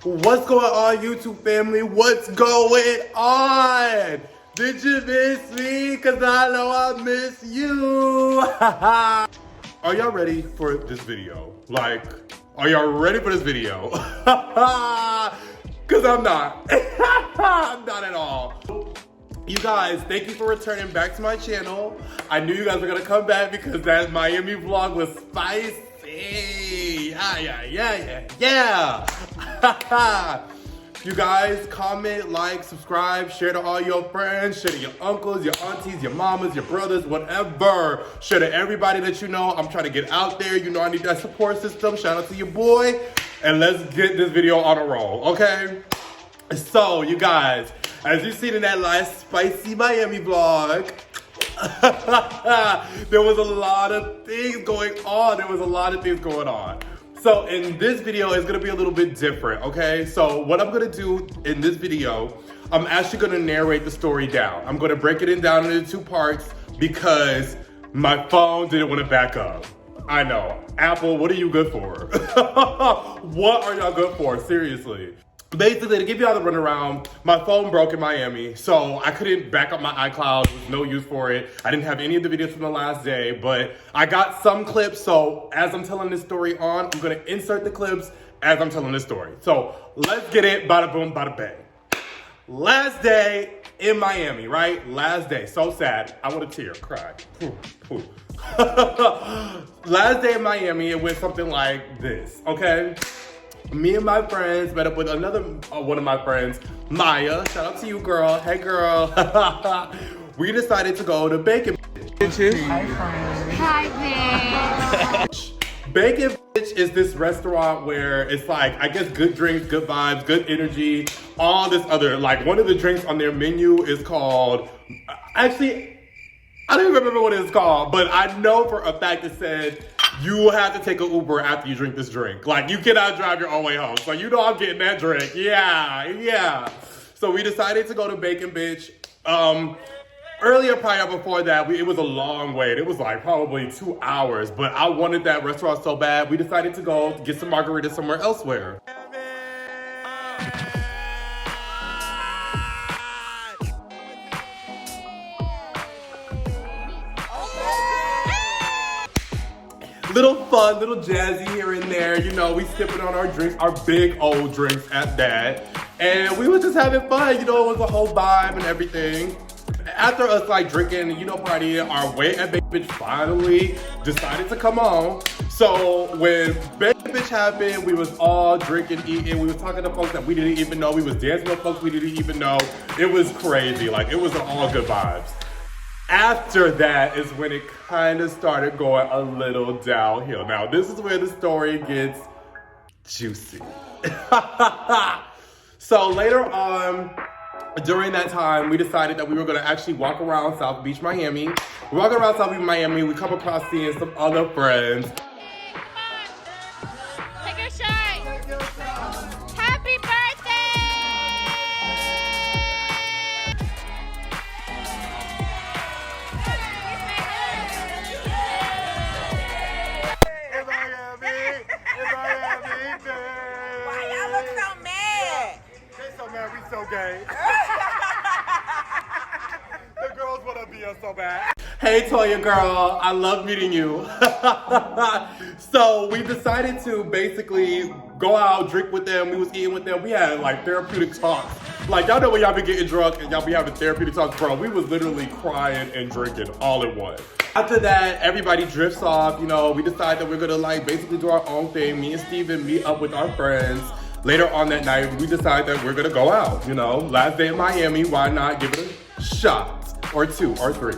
What's going on, YouTube family? What's going on? Did you miss me? Cause I know I miss you. Are y'all ready for this video? Like, are y'all ready for this video? Cause I'm not. I'm not at all. You guys, thank you for returning back to my channel. I knew you guys were gonna come back because that Miami vlog was spicy. Yeah. You guys, comment, like, subscribe, share to all your friends, share to your uncles, your aunties, your mamas, your brothers, whatever. Share to everybody that you know. I'm trying to get out there. You know I need that support system. Shout out to your boy. And let's get this video on a roll, okay? So, you guys, as you've seen in that last spicy Miami vlog, there was a lot of things going on. So in this video, it's gonna be a little bit different, okay? So what I'm gonna do in this video, I'm actually gonna narrate the story down. I'm gonna break it down into two parts because my phone didn't wanna back up. I know, Apple, what are you good for? What are y'all good for, seriously? Basically, to give y'all the runaround, my phone broke in Miami, so I couldn't back up my iCloud. There was no use for it. I didn't have any of the videos from the last day, but I got some clips, so as I'm telling this story on, I'm gonna insert the clips as I'm telling this story. So let's get it, bada boom, bada bang. Last day in Miami, right? Last day, so sad. I want to tear, cry. Last day in Miami, it went something like this, okay? Me and my friends met up with another one of my friends, Maya. Shout out to you, girl. Hey, girl. We decided to go to Bacon Bitch. Hi, friends. Hi, bitch. Bacon Bitch is this restaurant where it's like, I guess, good drinks, good vibes, good energy, all this other, like one of the drinks on their menu is called, actually, I don't even remember what it's called, but I know for a fact it said, you have to take an Uber after you drink this drink. Like, you cannot drive your own way home. So you know I'm getting that drink. Yeah. So we decided to go to Bacon Bitch. Earlier, prior before that, it was a long wait. It was like probably 2 hours, but I wanted that restaurant so bad. We decided to go get some margaritas somewhere elsewhere. Little fun, little jazzy here and there. You know, we sipping on our drinks, our big old drinks at that. And we were just having fun. You know, it was a whole vibe and everything. After us like drinking, you know, partying, our wait at Bacon Bitch finally decided to come on. So when Bacon Bitch happened, we was all drinking, eating. We was talking to folks that we didn't even know. We was dancing with folks we didn't even know. It was crazy. Like, it was all good vibes. After that is when it kind of started going a little downhill. Now, this is where the story gets juicy. So later on, during that time, we decided that we were gonna actually walk around South Beach, Miami. We're walking around South Beach, Miami. We come across seeing some other friends. Take your shot. Happy birthday! Why y'all look so mad? They so mad, we so gay. The girls wanna be us so bad. Hey Toya girl, I love meeting you. So we decided to basically go out, drink with them. We was eating with them. We had like therapeutic talks. Like, y'all know when y'all be getting drunk and y'all be having therapeutic talks, bro. We was literally crying and drinking all at once. After that, everybody drifts off. You know, we decide that we're gonna like basically do our own thing. Me and Steven meet up with our friends. Later on that night, we decide that we're gonna go out. You know, last day in Miami, why not give it a shot or two or three?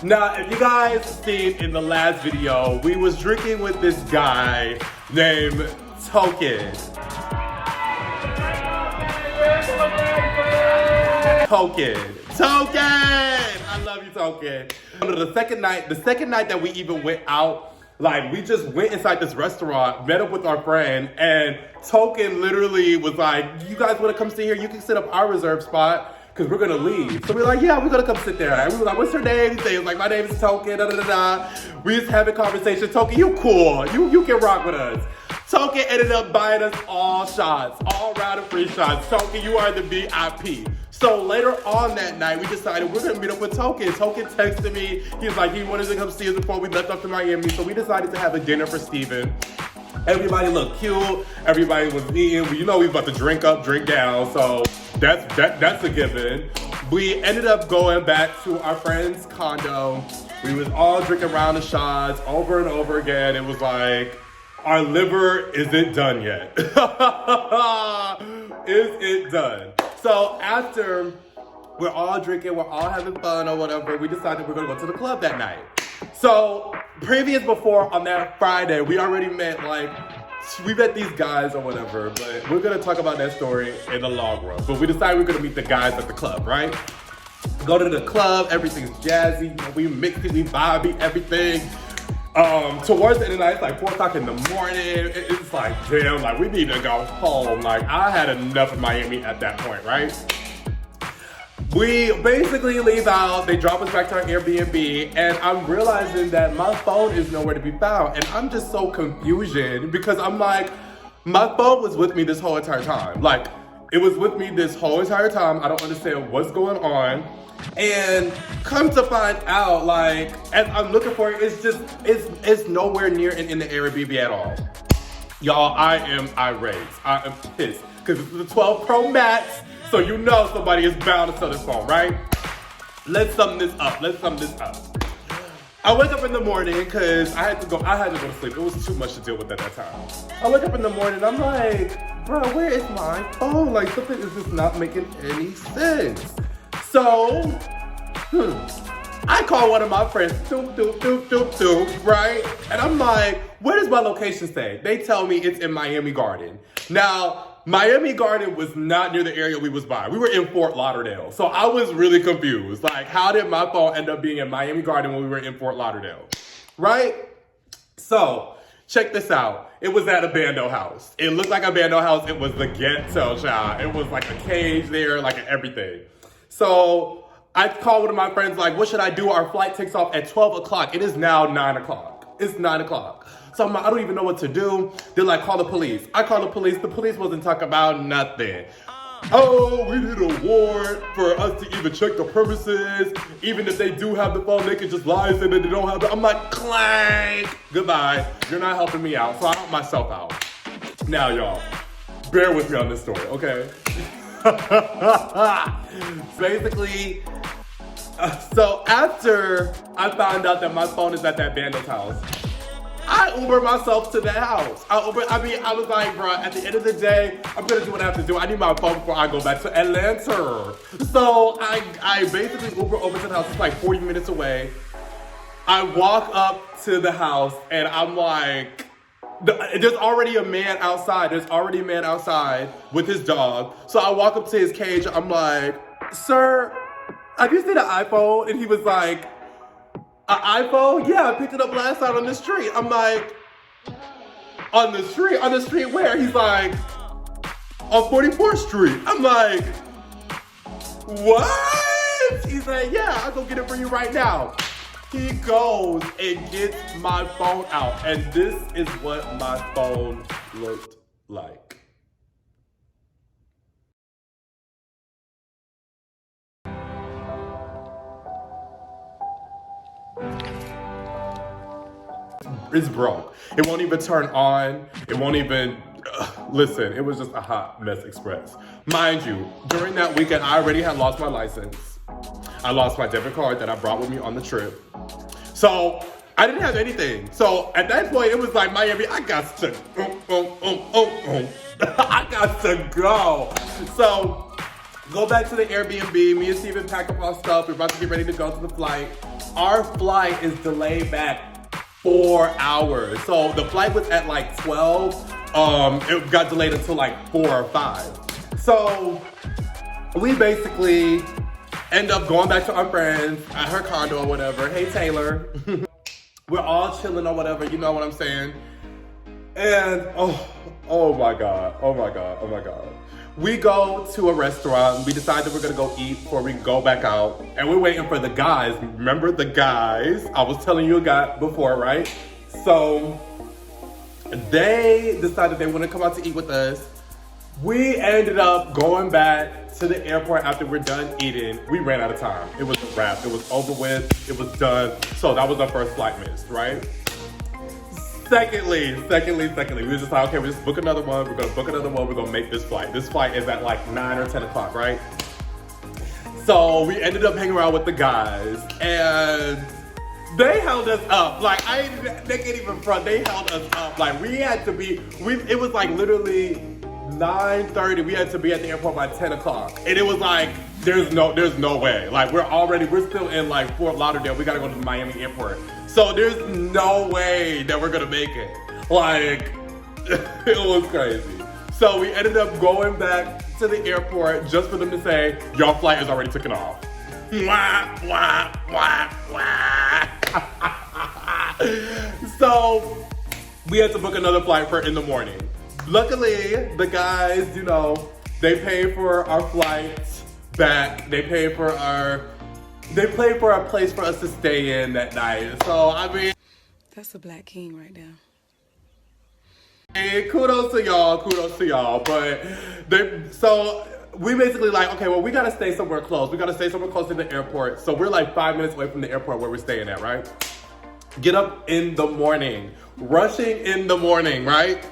Now, if you guys seen in the last video, we was drinking with this guy named Token. I love you, Token. The second night that we even went out, like, we just went inside this restaurant, met up with our friend, and Token literally was like, you guys wanna come sit here? You can sit up our reserved spot. because we're gonna leave. So we're like, yeah, we're gonna come sit there. And we were like, what's her name? He was like, my name is Token, da da da da. We just having conversation. Token, you cool. You can rock with us. Token ended up buying us all shots, all round of free shots. Token, you are the VIP. So later on that night, we decided we're gonna meet up with Token. Token texted me. He was like, he wanted to come see us before we left up to Miami. So we decided to have a dinner for Steven. Everybody looked cute. Everybody was eating. You know we was about to drink up, drink down. So that's a given. We ended up going back to our friend's condo. We was all drinking round of shots over and over again. It was like, our liver isn't done yet. Is it done? So after we're all drinking, we're all having fun or whatever, we decided we're gonna go to the club that night. So before on that Friday, we already met we met these guys or whatever, but we're gonna talk about that story in the long run. But we decided we're gonna meet the guys at the club, right? Go to the club, everything's jazzy, we mix it, we vibe, everything. Towards the end of the night, it's like 4 o'clock in the morning. It's like, damn, like we need to go home. Like I had enough of Miami at that point, right? We basically leave out, they drop us back to our Airbnb, and I'm realizing that my phone is nowhere to be found. And I'm just so confused because I'm like, my phone was with me this whole entire time. Like, it was with me this whole entire time. I don't understand what's going on. And come to find out, like, as I'm looking for it, it's nowhere near in the Airbnb at all. Y'all, I am irate. I am pissed. Because it's the 12 Pro Max, so you know somebody is bound to sell this phone, right? Let's sum this up. I wake up in the morning because I had to go to sleep. It was too much to deal with at that time. I wake up in the morning, I'm like, bro, where is my phone? Like, something is just not making any sense. So, I call one of my friends, right? And I'm like, where does my location say? They tell me it's in Miami Garden. Now, Miami Garden was not near the area we was by. We were in Fort Lauderdale. So I was really confused. Like, how did my phone end up being in Miami Garden when we were in Fort Lauderdale? Right? So, check this out. It was at a bando house. It looked like a bando house. It was the ghetto, child. It was like a cage there, like everything. So, I called one of my friends, like, what should I do? Our flight takes off at 12 o'clock. It is now 9 o'clock. It's 9 o'clock. So I'm like, I don't even know what to do. They're like, call the police. I call the police. The police wasn't talking about nothing. Oh, we need a warrant for us to even check the premises. Even if they do have the phone, they can just lie and say that they don't have it. I'm like, clank. Goodbye. You're not helping me out. So I help myself out. Now, y'all, bear with me on this story, okay? Basically, so after I found out that my phone is at that bandit's house, I Uber myself to that house. I was like, bro, at the end of the day, I'm gonna do what I have to do. I need my phone before I go back to Atlanta. So I basically Uber over to the house. It's like 40 minutes away. I walk up to the house and I'm like, there's already a man outside. There's already a man outside with his dog. So I walk up to his cage. I'm like, sir, have you seen an iPhone? And he was like, an iPhone? Yeah, I picked it up last night on the street. I'm like, on the street? On the street where? He's like, on 44th Street. I'm like, what? He's like, yeah, I'll go get it for you right now. He goes and gets my phone out. And this is what my phone looked like. It's broke. It won't even turn on. It won't even, listen, it was just a hot mess express. Mind you, during that weekend, I already had lost my license. I lost my debit card that I brought with me on the trip. So I didn't have anything. So at that point, it was like, Miami, I got to, I got to go. So go back to the Airbnb. Me and Steven pack up our stuff. We're about to get ready to go to the flight. Our flight is delayed back 4 hours. So the flight was at like 12. It got delayed until like 4 or 5. So we basically end up going back to our friends at her condo or whatever. Hey, Taylor. We're all chilling or whatever, you know what I'm saying? And oh my God. We go to a restaurant. We decide that we're gonna go eat before we go back out. And we're waiting for the guys. Remember the guys I was telling you about before, right? So They decided they want to come out to eat with us. We ended up going back to the airport after we're done eating. We ran out of time. It was a wrap. It was over with. It was done. So that was our first flight missed, right? Secondly, we were just like, okay, we just book another one. We're gonna book another one. We're gonna make this flight. This flight is at like 9 or 10 o'clock, right? So we ended up hanging around with the guys, and they held us up. Like, they can't even front. They held us up. Like, we had to be, it was like literally 9:30. We had to be at the airport by 10 o'clock. And it was like, there's no way. Like, we're still in like Fort Lauderdale. We gotta go to the Miami airport. So there's no way that we're gonna make it. Like, it was crazy. So we ended up going back to the airport just for them to say, your flight is already taken off. Wah, wah, wah, wah. So we had to book another flight for in the morning. Luckily, the guys, you know, they paid for our flights back. They paid for a place for us to stay in that night. So, I mean, that's a black king right there. And kudos to y'all. But so we basically like, okay, well, we gotta stay somewhere close. We gotta stay somewhere close to the airport. So we're like 5 minutes away from the airport where we're staying at, right? Get up in the morning, rushing in the morning, right?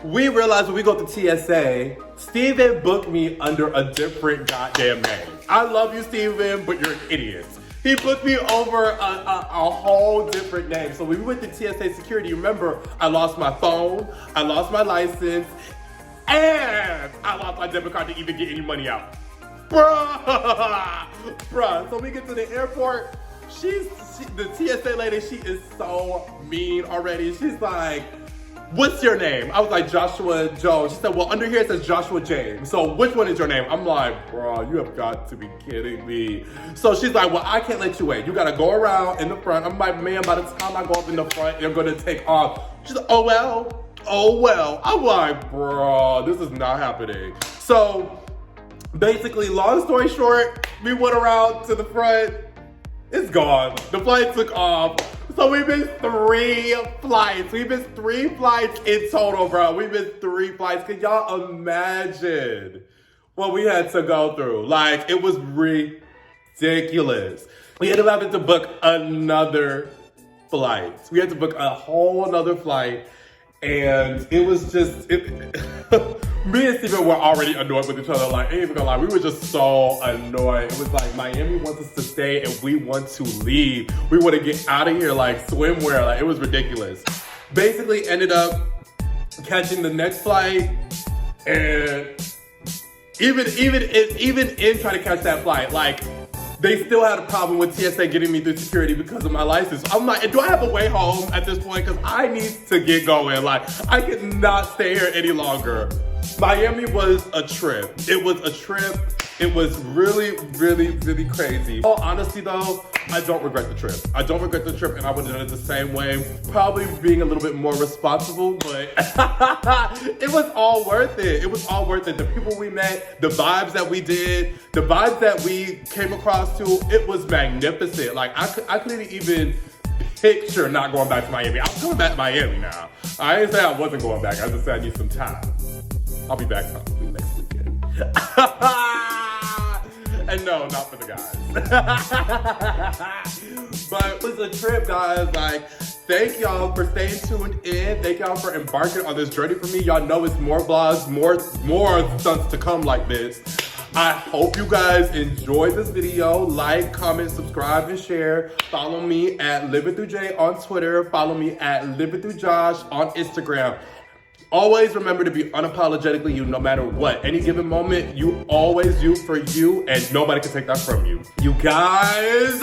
We realized when we go to TSA, Steven booked me under a different goddamn name. I love you, Steven, but you're an idiot. He booked me over a whole different name. So when we went to TSA security, remember, I lost my phone, I lost my license, and I lost my debit card to even get any money out. Bruh. So we get to the airport. The TSA lady, she is so mean already. She's like, what's your name? I was like, Joshua Jones. She said, well, under here it says Joshua James. So which one is your name? I'm like, bro, you have got to be kidding me. So she's like, well, I can't let you wait. You gotta go around in the front. I'm like, man, by the time I go up in the front, you're gonna take off. She's like, oh well. I'm like, bro, this is not happening. So basically, long story short, we went around to the front. It's gone. The flight took off. So we missed 3 flights. We missed 3 flights in total, bro. We missed 3 flights. Can y'all imagine what we had to go through? Like, it was ridiculous. We ended up having to book another flight. We had to book a whole another flight. And it was just, me and Steven were already annoyed with each other. Like, I ain't even gonna lie, we were just so annoyed. It was like, Miami wants us to stay and we want to leave. We want to get out of here like swimwear. Like, it was ridiculous. Basically ended up catching the next flight, and even in trying to catch that flight, like, they still had a problem with TSA getting me through security because of my license. I'm like, do I have a way home at this point? Because I need to get going. Like, I cannot stay here any longer. Miami was a trip. It was a trip. It was really, really, really crazy. In all honesty though, I don't regret the trip. I don't regret the trip, and I would have done it the same way. Probably being a little bit more responsible, but it was all worth it. It was all worth it. The people we met, the vibes that we did, the vibes that we came across to, it was magnificent. Like, I couldn't even picture not going back to Miami. I'm coming back to Miami now. I didn't say I wasn't going back. I just said I need some time. I'll be back probably next weekend. And no, not for the guys. But it was a trip, guys. Like, thank y'all for staying tuned in. Thank y'all for embarking on this journey for me. Y'all know it's more vlogs, more stunts to come like this. I hope you guys enjoyed this video. Like, comment, subscribe, and share. Follow me at LivingThroughJ on Twitter. Follow me at LivingThroughJosh on Instagram. Always remember to be unapologetically you no matter what. Any given moment, you always you for you, and nobody can take that from you. You guys,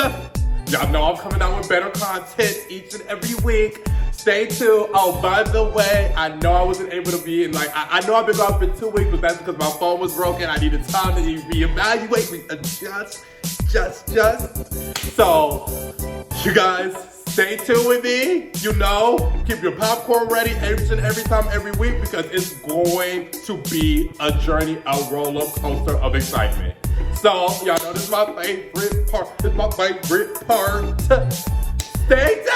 y'all know I'm coming out with better content each and every week. Stay tuned. Oh, by the way, I know I wasn't able to be in, like, I know I've been gone for 2 weeks, but that's because my phone was broken. I needed time to reevaluate, readjust, just. So, you guys, stay tuned with me. You know, keep your popcorn ready each and every time, every week, because it's going to be a journey, a roller coaster of excitement. So, y'all know this is my favorite part. Stay tuned!